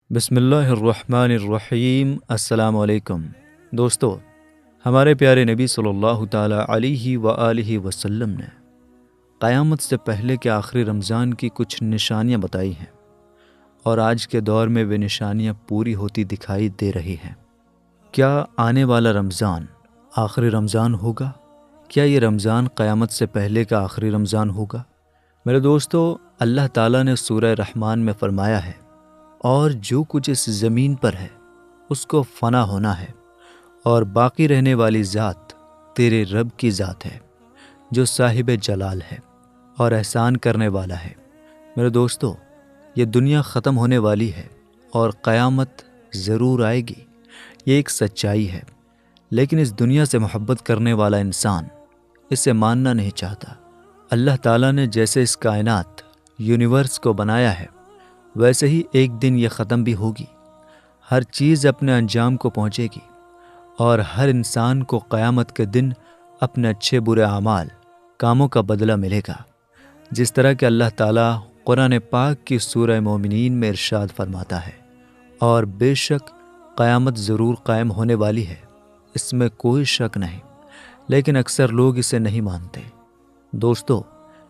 بسم اللہ الرحمن الرحیم۔ السلام علیکم دوستو، ہمارے پیارے نبی صلی اللہ تعالیٰ علیہ وآلہ وسلم نے قیامت سے پہلے کے آخری رمضان کی کچھ نشانیاں بتائی ہیں، اور آج کے دور میں وہ نشانیاں پوری ہوتی دکھائی دے رہی ہیں۔ کیا آنے والا رمضان آخری رمضان ہوگا؟ کیا یہ رمضان قیامت سے پہلے کا آخری رمضان ہوگا؟ میرے دوستو، اللہ تعالیٰ نے سورہ رحمان میں فرمایا ہے، اور جو کچھ اس زمین پر ہے اس کو فنا ہونا ہے، اور باقی رہنے والی ذات تیرے رب کی ذات ہے جو صاحب جلال ہے اور احسان کرنے والا ہے۔ میرے دوستو، یہ دنیا ختم ہونے والی ہے اور قیامت ضرور آئے گی، یہ ایک سچائی ہے، لیکن اس دنیا سے محبت کرنے والا انسان اسے ماننا نہیں چاہتا۔ اللہ تعالیٰ نے جیسے اس کائنات یونیورس کو بنایا ہے، ویسے ہی ایک دن یہ ختم بھی ہوگی۔ ہر چیز اپنے انجام کو پہنچے گی، اور ہر انسان کو قیامت کے دن اپنے اچھے برے اعمال کاموں کا بدلہ ملے گا، جس طرح کہ اللہ تعالیٰ قرآن پاک کی سورہ مومنین میں ارشاد فرماتا ہے، اور بے شک قیامت ضرور قائم ہونے والی ہے، اس میں کوئی شک نہیں، لیکن اکثر لوگ اسے نہیں مانتے۔ دوستو،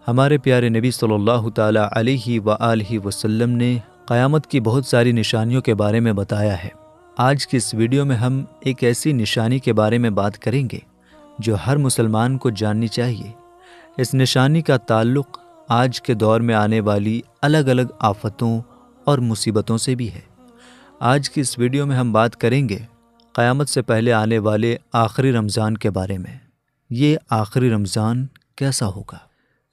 ہمارے پیارے نبی صلی اللہ تعالیٰ علیہ وآلہ وسلم نے قیامت کی بہت ساری نشانیوں کے بارے میں بتایا ہے۔ آج کی اس ویڈیو میں ہم ایک ایسی نشانی کے بارے میں بات کریں گے جو ہر مسلمان کو جاننی چاہیے۔ اس نشانی کا تعلق آج کے دور میں آنے والی الگ الگ آفتوں اور مصیبتوں سے بھی ہے۔ آج کی اس ویڈیو میں ہم بات کریں گے قیامت سے پہلے آنے والے آخری رمضان کے بارے میں۔ یہ آخری رمضان کیسا ہوگا؟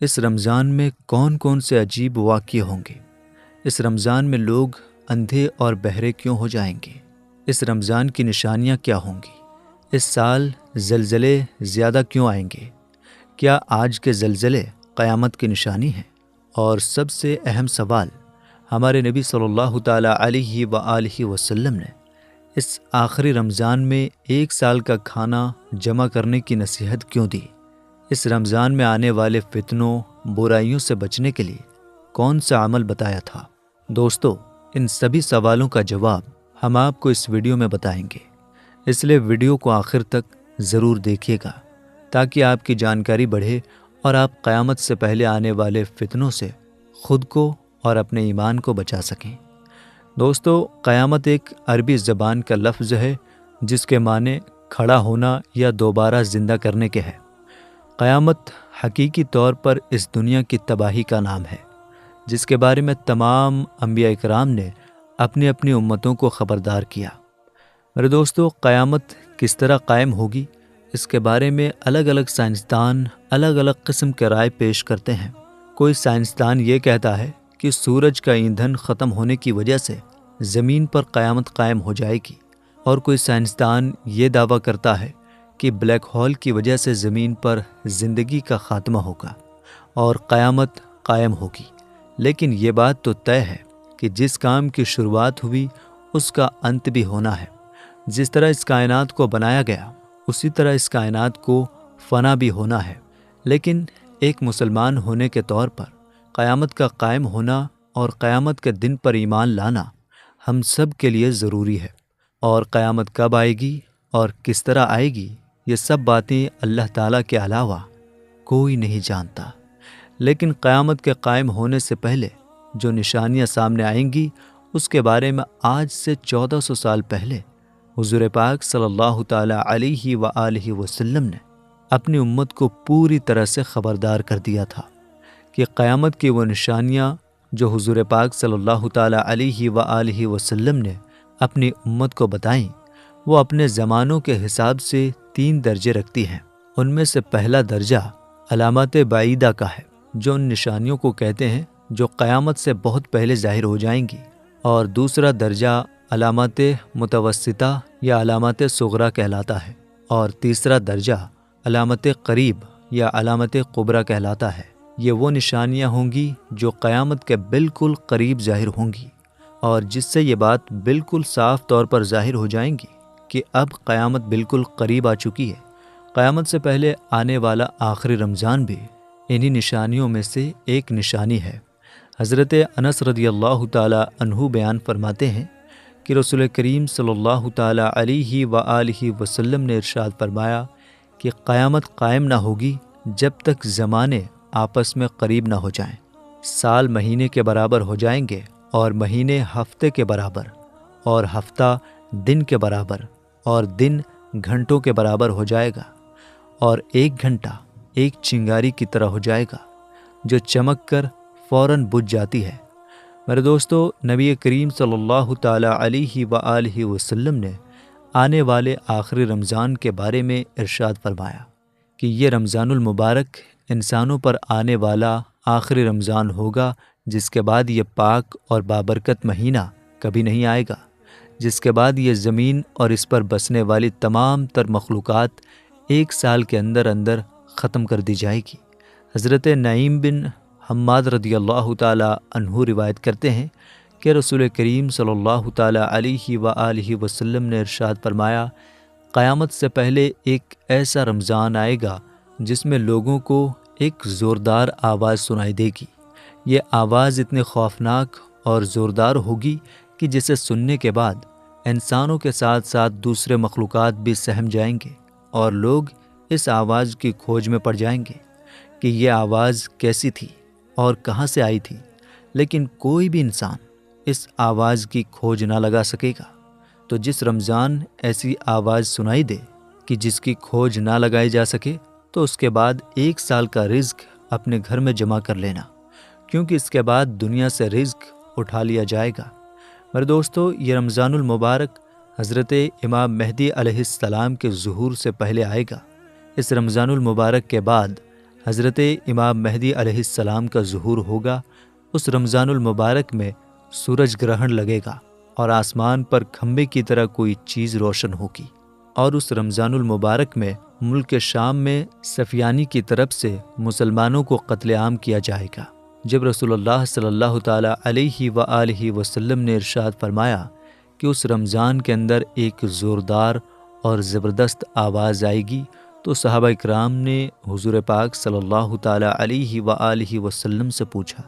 اس رمضان میں کون کون سے عجیب واقعے ہوں گے؟ اس رمضان میں لوگ اندھے اور بہرے کیوں ہو جائیں گے؟ اس رمضان کی نشانیاں کیا ہوں گی؟ اس سال زلزلے زیادہ کیوں آئیں گے؟ کیا آج کے زلزلے قیامت کی نشانی ہیں؟ اور سب سے اہم سوال، ہمارے نبی صلی اللہ تعالیٰ علیہ وآلہ وسلم نے اس آخری رمضان میں ایک سال کا کھانا جمع کرنے کی نصیحت کیوں دی؟ اس رمضان میں آنے والے فتنوں برائیوں سے بچنے کے لیے کون سا عمل بتایا تھا؟ دوستو، ان سبھی سوالوں کا جواب ہم آپ کو اس ویڈیو میں بتائیں گے، اس لیے ویڈیو کو آخر تک ضرور دیکھیے گا تاکہ آپ کی جانکاری بڑھے اور آپ قیامت سے پہلے آنے والے فتنوں سے خود کو اور اپنے ایمان کو بچا سکیں۔ دوستو، قیامت ایک عربی زبان کا لفظ ہے جس کے معنی کھڑا ہونا یا دوبارہ زندہ کرنے کے ہے۔ قیامت حقیقی طور پر اس دنیا کی تباہی کا نام ہے، جس کے بارے میں تمام انبیاء اکرام نے اپنی اپنی امتوں کو خبردار کیا۔ میرے دوستو، قیامت کس طرح قائم ہوگی، اس کے بارے میں الگ الگ سائنسدان الگ الگ قسم کے رائے پیش کرتے ہیں۔ کوئی سائنسدان یہ کہتا ہے کہ سورج کا ایندھن ختم ہونے کی وجہ سے زمین پر قیامت قائم ہو جائے گی، اور کوئی سائنسدان یہ دعویٰ کرتا ہے کہ بلیک ہول کی وجہ سے زمین پر زندگی کا خاتمہ ہوگا اور قیامت قائم ہوگی۔ لیکن یہ بات تو طے ہے کہ جس کام کی شروعات ہوئی اس کا انت بھی ہونا ہے۔ جس طرح اس کائنات کو بنایا گیا، اسی طرح اس کائنات کو فنا بھی ہونا ہے۔ لیکن ایک مسلمان ہونے کے طور پر قیامت کا قائم ہونا اور قیامت کے دن پر ایمان لانا ہم سب کے لیے ضروری ہے، اور قیامت کب آئے گی اور کس طرح آئے گی، یہ سب باتیں اللہ تعالیٰ کے علاوہ کوئی نہیں جانتا۔ لیکن قیامت کے قائم ہونے سے پہلے جو نشانیاں سامنے آئیں گی، اس کے بارے میں آج سے 1400 سال پہلے حضور پاک صلی اللہ تعالیٰ علیہ وآلہ وسلم نے اپنی امت کو پوری طرح سے خبردار کر دیا تھا کہ قیامت کی وہ نشانیاں جو حضور پاک صلی اللہ تعالیٰ علیہ وآلہ وسلم نے اپنی امت کو بتائیں، وہ اپنے زمانوں کے حساب سے 3 درجے رکھتی ہیں۔ ان میں سے پہلا درجہ علامات بعیدہ کا ہے، جو ان نشانیوں کو کہتے ہیں جو قیامت سے بہت پہلے ظاہر ہو جائیں گی، اور دوسرا درجہ علامات متوسطہ یا علامات صغریٰ کہلاتا ہے، اور تیسرا درجہ علامات قریب یا علامات کبریٰ کہلاتا ہے۔ یہ وہ نشانیاں ہوں گی جو قیامت کے بالکل قریب ظاہر ہوں گی، اور جس سے یہ بات بالکل صاف طور پر ظاہر ہو جائیں گی کہ اب قیامت بالکل قریب آ چکی ہے۔ قیامت سے پہلے آنے والا آخری رمضان بھی انہی نشانیوں میں سے ایک نشانی ہے۔ حضرت انس رضی اللہ تعالیٰ عنہ بیان فرماتے ہیں کہ رسول کریم صلی اللہ تعالیٰ علیہ وآلہ وسلم نے ارشاد فرمایا کہ قیامت قائم نہ ہوگی جب تک زمانے آپس میں قریب نہ ہو جائیں۔ سال مہینے کے برابر ہو جائیں گے، اور مہینے ہفتے کے برابر، اور ہفتہ دن کے برابر، اور دن گھنٹوں کے برابر ہو جائے گا، اور ایک گھنٹہ ایک چنگاری کی طرح ہو جائے گا جو چمک کر فوراً بجھ جاتی ہے۔ میرے دوستو، نبی کریم صلی اللہ تعالیٰ علیہ وآلہ وسلم نے آنے والے آخری رمضان کے بارے میں ارشاد فرمایا کہ یہ رمضان المبارک انسانوں پر آنے والا آخری رمضان ہوگا، جس کے بعد یہ پاک اور بابرکت مہینہ کبھی نہیں آئے گا، جس کے بعد یہ زمین اور اس پر بسنے والی تمام تر مخلوقات ایک سال کے اندر اندر ختم کر دی جائے گی۔ حضرت نعیم بن حماد رضی اللہ تعالیٰ عنہ روایت کرتے ہیں کہ رسول کریم صلی اللہ تعالیٰ علیہ وآلہ وسلم نے ارشاد فرمایا، قیامت سے پہلے ایک ایسا رمضان آئے گا جس میں لوگوں کو ایک زوردار آواز سنائی دے گی۔ یہ آواز اتنی خوفناک اور زوردار ہوگی کہ جسے سننے کے بعد انسانوں کے ساتھ ساتھ دوسرے مخلوقات بھی سہم جائیں گے، اور لوگ اس آواز کی کھوج میں پڑ جائیں گے کہ یہ آواز کیسی تھی اور کہاں سے آئی تھی، لیکن کوئی بھی انسان اس آواز کی کھوج نہ لگا سکے گا۔ تو جس رمضان ایسی آواز سنائی دے کہ جس کی کھوج نہ لگائی جا سکے، تو اس کے بعد ایک سال کا رزق اپنے گھر میں جمع کر لینا، کیونکہ اس کے بعد دنیا سے رزق اٹھا لیا جائے گا۔ میرے دوستو، یہ رمضان المبارک حضرت امام مہدی علیہ السلام کے ظہور سے پہلے آئے گا۔ اس رمضان المبارک کے بعد حضرت امام مہدی علیہ السلام کا ظہور ہوگا۔ اس رمضان المبارک میں سورج گرہن لگے گا اور آسمان پر کھمبے کی طرح کوئی چیز روشن ہوگی، اور اس رمضان المبارک میں ملک شام میں سفیانی کی طرف سے مسلمانوں کو قتل عام کیا جائے گا۔ جب رسول اللہ صلی اللہ تعالیٰ علیہ وآلہ وسلم نے ارشاد فرمایا کہ اس رمضان کے اندر ایک زوردار اور زبردست آواز آئے گی، تو صحابہ اکرام نے حضور پاک صلی اللہ تعالیٰ علیہ وآلہ وسلم سے پوچھا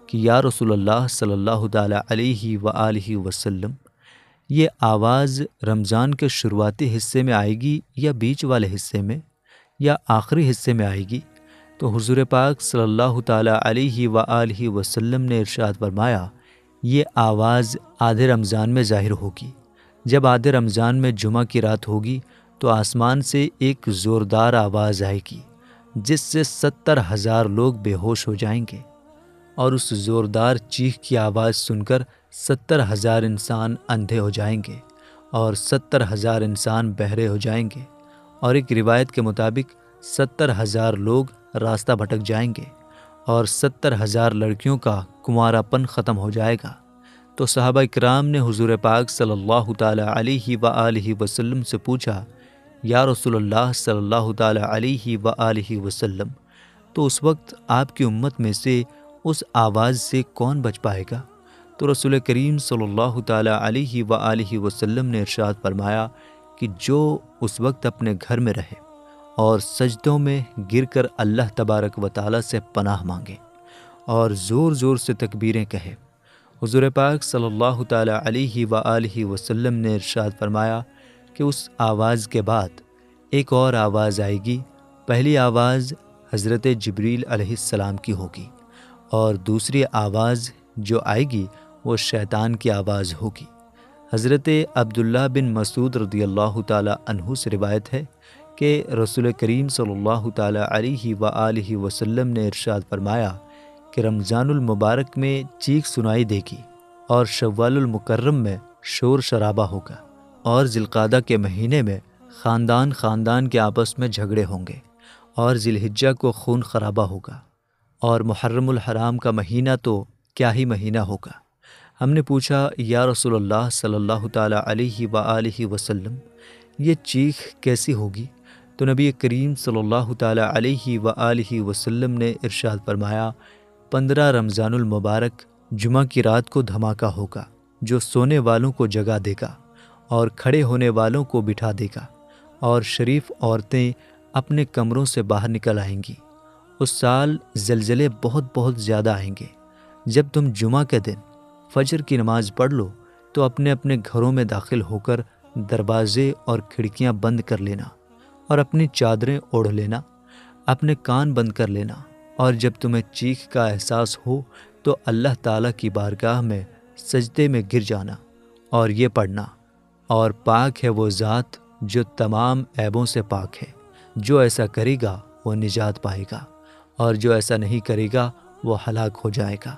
کہ یا رسول اللہ صلی اللہ تعالیٰ علیہ وآلہ وسلم، یہ آواز رمضان کے شروعاتی حصے میں آئے گی یا بیچ والے حصے میں یا آخری حصے میں آئے گی؟ تو حضور پاک صلی اللہ تعالیٰ علیہ وآلہ وسلم نے ارشاد فرمایا، یہ آواز آدھے رمضان میں ظاہر ہوگی۔ جب آدھے رمضان میں جمعہ کی رات ہوگی تو آسمان سے ایک زوردار آواز آئے گی جس سے 70,000 لوگ بے ہوش ہو جائیں گے، اور اس زوردار چیخ کی آواز سن کر 70,000 انسان اندھے ہو جائیں گے، اور 70,000 انسان بہرے ہو جائیں گے، اور ایک روایت کے مطابق 70,000 لوگ راستہ بھٹک جائیں گے، اور 70,000 لڑکیوں کا کنوارا پن ختم ہو جائے گا۔ تو صحابہ اکرام نے حضور پاک صلی اللہ تعالیٰ علیہ وآلہ وسلم سے پوچھا، یا رسول اللہ صلی اللہ تعالیٰ علیہ وآلہ وسلم، تو اس وقت آپ کی امت میں سے اس آواز سے کون بچ پائے گا؟ تو رسول کریم صلی اللہ تعالیٰ علیہ وآلہ وسلم نے ارشاد فرمایا کہ جو اس وقت اپنے گھر میں رہے اور سجدوں میں گر کر اللہ تبارک و تعالیٰ سے پناہ مانگے اور زور زور سے تکبیریں کہے۔ حضور پاک صلی اللہ تعالیٰ علیہ وآلہ وسلم نے ارشاد فرمایا کہ اس آواز کے بعد ایک اور آواز آئے گی۔ پہلی آواز حضرت جبریل علیہ السلام کی ہوگی، اور دوسری آواز جو آئے گی وہ شیطان کی آواز ہوگی۔ حضرت عبداللہ بن مسعود رضی اللہ تعالیٰ عنہ سے روایت ہے کہ رسول کریم صلی اللہ تعالیٰ علیہ وآلہ وسلم نے ارشاد فرمایا کہ رمضان المبارک میں چیخ سنائی دے گی، اور شوال المکرم میں شور شرابہ ہوگا، اور ذی القعدہ کے مہینے میں خاندان خاندان کے آپس میں جھگڑے ہوں گے، اور ذی الحجہ کو خون خرابہ ہوگا، اور محرم الحرام کا مہینہ تو کیا ہی مہینہ ہوگا۔ ہم نے پوچھا، یا رسول اللہ صلی اللہ تعالیٰ علیہ وآلہ وسلم، یہ چیخ کیسی ہوگی؟ تو نبی کریم صلی اللہ تعالیٰ علیہ وآلہ وسلم نے ارشاد فرمایا، 15 رمضان المبارک جمعہ کی رات کو دھماکہ ہوگا جو سونے والوں کو جگا دے گا اور کھڑے ہونے والوں کو بٹھا دے گا، اور شریف عورتیں اپنے کمروں سے باہر نکل آئیں گی۔ اس سال زلزلے بہت زیادہ آئیں گے۔ جب تم جمعہ کے دن فجر کی نماز پڑھ لو تو اپنے اپنے گھروں میں داخل ہو کر دروازے اور کھڑکیاں بند کر لینا اور اپنی چادریں اوڑھ لینا، اپنے کان بند کر لینا، اور جب تمہیں چیخ کا احساس ہو تو اللہ تعالیٰ کی بارگاہ میں سجدے میں گر جانا اور یہ پڑھنا: اور پاک ہے وہ ذات جو تمام عیبوں سے پاک ہے، جو ایسا کرے گا وہ نجات پائے گا، اور جو ایسا نہیں کرے گا وہ ہلاک ہو جائے گا۔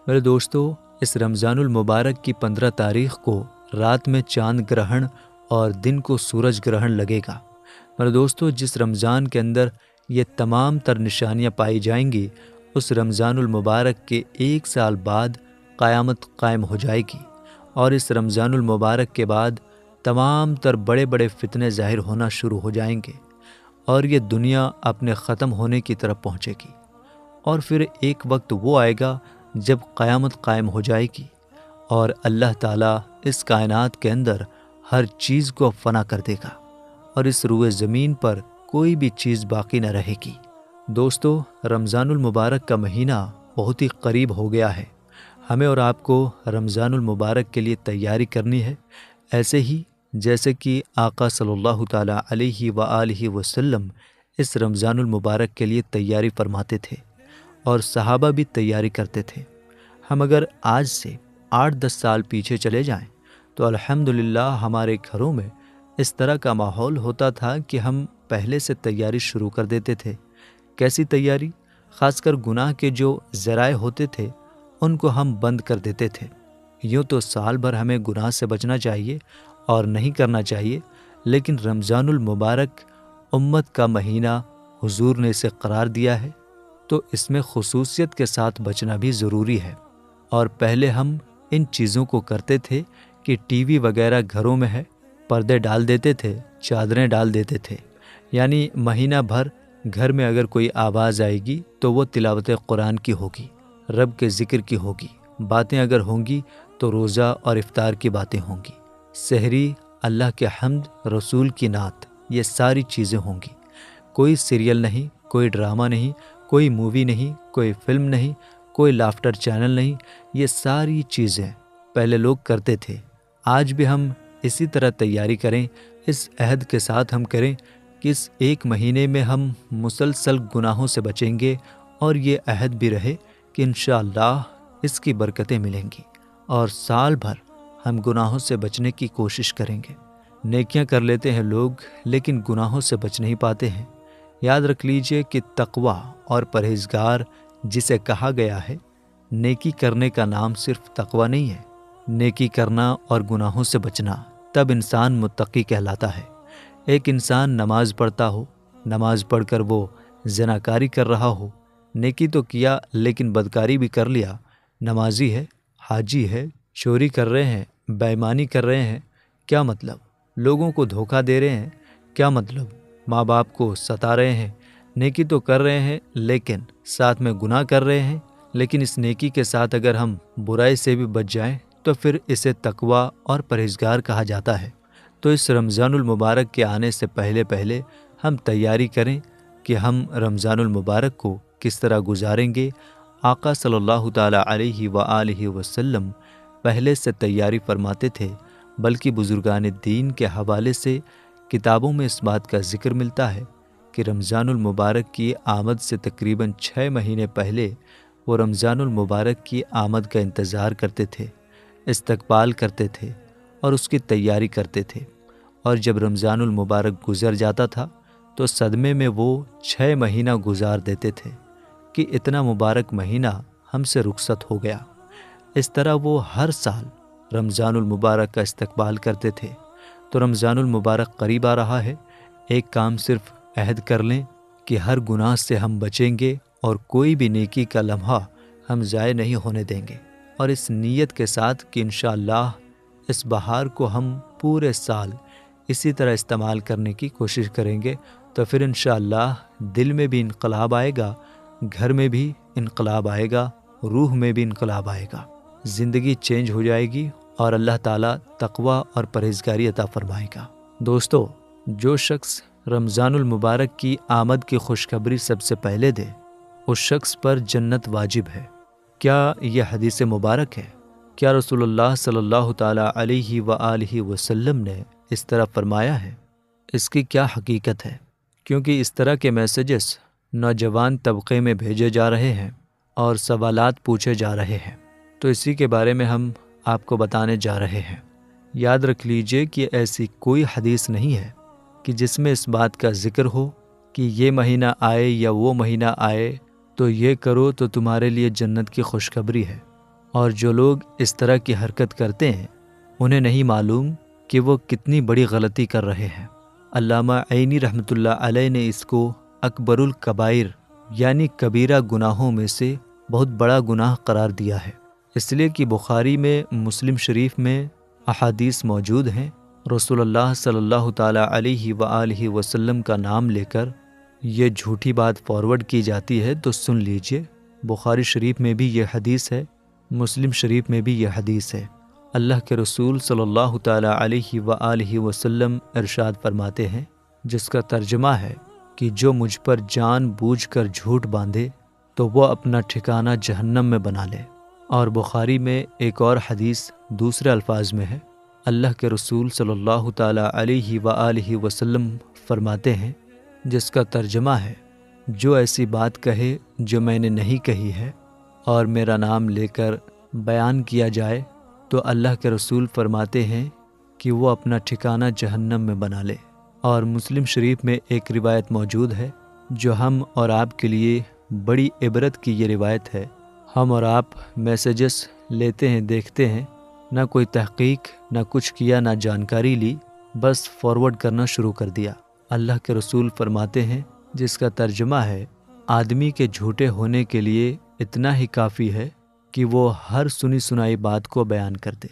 میرے دوستو، اس رمضان المبارک کی 15 تاریخ کو رات میں چاند گرہن اور دن کو سورج گرہن لگے گا۔ میرے دوستو، جس رمضان کے اندر یہ تمام تر نشانیاں پائی جائیں گی، اس رمضان المبارک کے 1 سال بعد قیامت قائم ہو جائے گی، اور اس رمضان المبارک کے بعد تمام تر بڑے بڑے فتنے ظاہر ہونا شروع ہو جائیں گے، اور یہ دنیا اپنے ختم ہونے کی طرف پہنچے گی، اور پھر ایک وقت وہ آئے گا جب قیامت قائم ہو جائے گی، اور اللہ تعالیٰ اس کائنات کے اندر ہر چیز کو فنا کر دے گا، اور اس روئے زمین پر کوئی بھی چیز باقی نہ رہے گی۔ دوستو، رمضان المبارک کا مہینہ بہت ہی قریب ہو گیا ہے۔ ہمیں اور آپ کو رمضان المبارک کے لیے تیاری کرنی ہے، ایسے ہی جیسے کہ آقا صلی اللہ تعالیٰ علیہ وآلہ وسلم اس رمضان المبارک کے لیے تیاری فرماتے تھے، اور صحابہ بھی تیاری کرتے تھے۔ ہم اگر آج سے 8-10 سال پیچھے چلے جائیں تو الحمدللہ ہمارے گھروں میں اس طرح کا ماحول ہوتا تھا کہ ہم پہلے سے تیاری شروع کر دیتے تھے۔ کیسی تیاری؟ خاص کر گناہ کے جو ذرائع ہوتے تھے ان کو ہم بند کر دیتے تھے۔ یوں تو سال بھر ہمیں گناہ سے بچنا چاہیے اور نہیں کرنا چاہیے، لیکن رمضان المبارک امت کا مہینہ حضور نے اسے قرار دیا ہے، تو اس میں خصوصیت کے ساتھ بچنا بھی ضروری ہے۔ اور پہلے ہم ان چیزوں کو کرتے تھے کہ ٹی وی وغیرہ گھروں میں ہے، پردے ڈال دیتے تھے، چادریں ڈال دیتے تھے، یعنی مہینہ بھر گھر میں اگر کوئی آواز آئے گی تو وہ تلاوت قرآن کی ہوگی، رب کے ذکر کی ہوگی، باتیں اگر ہوں گی تو روزہ اور افطار کی باتیں ہوں گی، سحری، اللہ کے حمد، رسول کی نعت، یہ ساری چیزیں ہوں گی۔ کوئی سیریل نہیں، کوئی ڈرامہ نہیں، کوئی مووی نہیں، کوئی فلم نہیں، کوئی لافٹر چینل نہیں، یہ ساری چیزیں پہلے لوگ کرتے تھے۔ آج بھی ہم اسی طرح تیاری کریں، اس عہد کے ساتھ ہم کریں کہ اس 1 مہینے میں ہم مسلسل گناہوں سے بچیں گے، اور یہ عہد بھی رہے کہ انشاءاللہ اس کی برکتیں ملیں گی، اور سال بھر ہم گناہوں سے بچنے کی کوشش کریں گے۔ نیکیاں کر لیتے ہیں لوگ لیکن گناہوں سے بچ نہیں پاتے ہیں۔ یاد رکھ لیجئے کہ تقوی اور پرہیزگار جسے کہا گیا ہے، نیکی کرنے کا نام صرف تقوی نہیں ہے، نیکی کرنا اور گناہوں سے بچنا، تب انسان متقی کہلاتا ہے۔ ایک انسان نماز پڑھتا ہو، نماز پڑھ کر وہ زناکاری کر رہا ہو، نیکی تو کیا لیکن بدکاری بھی کر لیا، نمازی ہے، حاجی ہے، چوری کر رہے ہیں، بے ایمانی کر رہے ہیں، کیا مطلب؟ لوگوں کو دھوکہ دے رہے ہیں، کیا مطلب؟ ماں باپ کو ستا رہے ہیں، نیکی تو کر رہے ہیں لیکن ساتھ میں گناہ کر رہے ہیں۔ لیکن اس نیکی کے ساتھ اگر ہم برائی سے بھی بچ جائیں تو پھر اسے تقوی اور پرہیزگار کہا جاتا ہے۔ تو اس رمضان المبارک کے آنے سے پہلے ہم تیاری کریں کہ ہم رمضان المبارک کو کس طرح گزاریں گے۔ آقا صلی اللہ تعالیٰ علیہ وآلہ وسلم پہلے سے تیاری فرماتے تھے، بلکہ بزرگان دین کے حوالے سے کتابوں میں اس بات کا ذکر ملتا ہے کہ رمضان المبارک کی آمد سے تقریباً 6 مہینے پہلے وہ رمضان المبارک کی آمد کا انتظار کرتے تھے، استقبال کرتے تھے اور اس کی تیاری کرتے تھے، اور جب رمضان المبارک گزر جاتا تھا تو صدمے میں وہ 6 مہینہ گزار دیتے تھے کہ اتنا مبارک مہینہ ہم سے رخصت ہو گیا۔ اس طرح وہ ہر سال رمضان المبارک کا استقبال کرتے تھے۔ تو رمضان المبارک قریب آ رہا ہے، ایک کام صرف عہد کر لیں کہ ہر گناہ سے ہم بچیں گے اور کوئی بھی نیکی کا لمحہ ہم ضائع نہیں ہونے دیں گے، اور اس نیت کے ساتھ کہ انشاءاللہ اس بہار کو ہم پورے سال اسی طرح استعمال کرنے کی کوشش کریں گے، تو پھر انشاءاللہ دل میں بھی انقلاب آئے گا، گھر میں بھی انقلاب آئے گا، روح میں بھی انقلاب آئے گا، زندگی چینج ہو جائے گی، اور اللہ تعالیٰ تقوی اور پرہیزگاری عطا فرمائے گا۔ دوستو، جو شخص رمضان المبارک کی آمد کی خوشخبری سب سے پہلے دے، اس شخص پر جنت واجب ہے۔ کیا یہ حدیث مبارک ہے؟ کیا رسول اللہ صلی اللہ تعالیٰ علیہ وآلہ وسلم نے اس طرح فرمایا ہے؟ اس کی کیا حقیقت ہے؟ کیونکہ اس طرح کے میسیجز نوجوان طبقے میں بھیجے جا رہے ہیں اور سوالات پوچھے جا رہے ہیں، تو اسی کے بارے میں ہم آپ کو بتانے جا رہے ہیں۔ یاد رکھ لیجئے کہ ایسی کوئی حدیث نہیں ہے کہ جس میں اس بات کا ذکر ہو کہ یہ مہینہ آئے یا وہ مہینہ آئے تو یہ کرو تو تمہارے لیے جنت کی خوشخبری ہے، اور جو لوگ اس طرح کی حرکت کرتے ہیں انہیں نہیں معلوم کہ وہ کتنی بڑی غلطی کر رہے ہیں۔ علامہ عینی رحمۃ اللہ علیہ نے اس کو اکبر الکبائر یعنی کبیرہ گناہوں میں سے بہت بڑا گناہ قرار دیا ہے، اس لیے کہ بخاری میں، مسلم شریف میں احادیث موجود ہیں۔ رسول اللہ صلی اللہ تعالیٰ علیہ وآلہ وسلم کا نام لے کر یہ جھوٹی بات فارورڈ کی جاتی ہے، تو سن لیجئے، بخاری شریف میں بھی یہ حدیث ہے، مسلم شریف میں بھی یہ حدیث ہے۔ اللہ کے رسول صلی اللہ تعالیٰ علیہ وآلہ وسلم ارشاد فرماتے ہیں، جس کا ترجمہ ہے کہ جو مجھ پر جان بوجھ کر جھوٹ باندھے تو وہ اپنا ٹھکانہ جہنم میں بنا لے۔ اور بخاری میں ایک اور حدیث دوسرے الفاظ میں ہے، اللہ کے رسول صلی اللہ تعالیٰ علیہ وآلہ وسلم فرماتے ہیں، جس کا ترجمہ ہے، جو ایسی بات کہے جو میں نے نہیں کہی ہے اور میرا نام لے کر بیان کیا جائے تو اللہ کے رسول فرماتے ہیں کہ وہ اپنا ٹھکانہ جہنم میں بنا لے۔ اور مسلم شریف میں ایک روایت موجود ہے جو ہم اور آپ کے لیے بڑی عبرت کی یہ روایت ہے۔ ہم اور آپ میسیجز لیتے ہیں، دیکھتے ہیں، نہ کوئی تحقیق، نہ کچھ کیا، نہ جانکاری لی، بس فارورڈ کرنا شروع کر دیا۔ اللہ کے رسول فرماتے ہیں، جس کا ترجمہ ہے، آدمی کے جھوٹے ہونے کے لیے اتنا ہی کافی ہے کہ وہ ہر سنی سنائی بات کو بیان کر دے،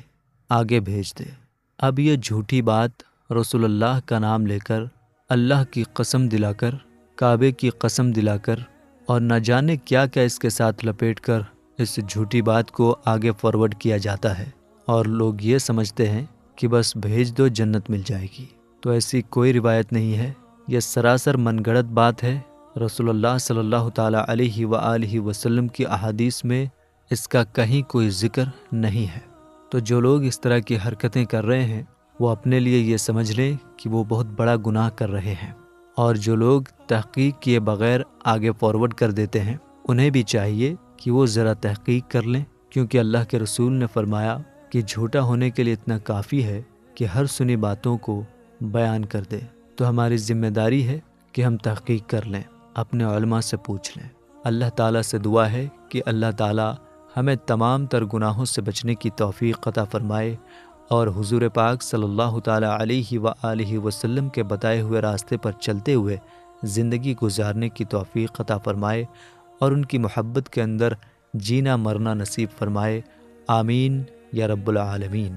آگے بھیج دے۔ اب یہ جھوٹی بات رسول اللہ کا نام لے کر، اللہ کی قسم دلا کر، کعبے کی قسم دلا کر، اور نہ جانے کیا کیا اس کے ساتھ لپیٹ کر اس جھوٹی بات کو آگے فارورڈ کیا جاتا ہے، اور لوگ یہ سمجھتے ہیں کہ بس بھیج دو جنت مل جائے گی۔ تو ایسی کوئی روایت نہیں ہے، یہ سراسر من گڑت بات ہے۔ رسول اللہ صلی اللہ تعالیٰ علیہ وآلہ وسلم کی احادیث میں اس کا کہیں کوئی ذکر نہیں ہے۔ تو جو لوگ اس طرح کی حرکتیں کر رہے ہیں وہ اپنے لیے یہ سمجھ لیں کہ وہ بہت بڑا گناہ کر رہے ہیں، اور جو لوگ تحقیق کیے بغیر آگے فارورڈ کر دیتے ہیں انہیں بھی چاہیے کہ وہ ذرا تحقیق کر لیں، کیونکہ اللہ کے رسول نے فرمایا کہ جھوٹا ہونے کے لیے اتنا کافی ہے کہ ہر سنی باتوں کو بیان کر دے۔ تو ہماری ذمہ داری ہے کہ ہم تحقیق کر لیں، اپنے علماء سے پوچھ لیں۔ اللہ تعالیٰ سے دعا ہے کہ اللہ تعالیٰ ہمیں تمام تر گناہوں سے بچنے کی توفیق عطا فرمائے، اور حضور پاک صلی اللہ تعالیٰ علیہ وآلہ وسلم کے بتائے ہوئے راستے پر چلتے ہوئے زندگی گزارنے کی توفیق عطا فرمائے، اور ان کی محبت کے اندر جینا مرنا نصیب فرمائے۔ آمین یا رب العالمین۔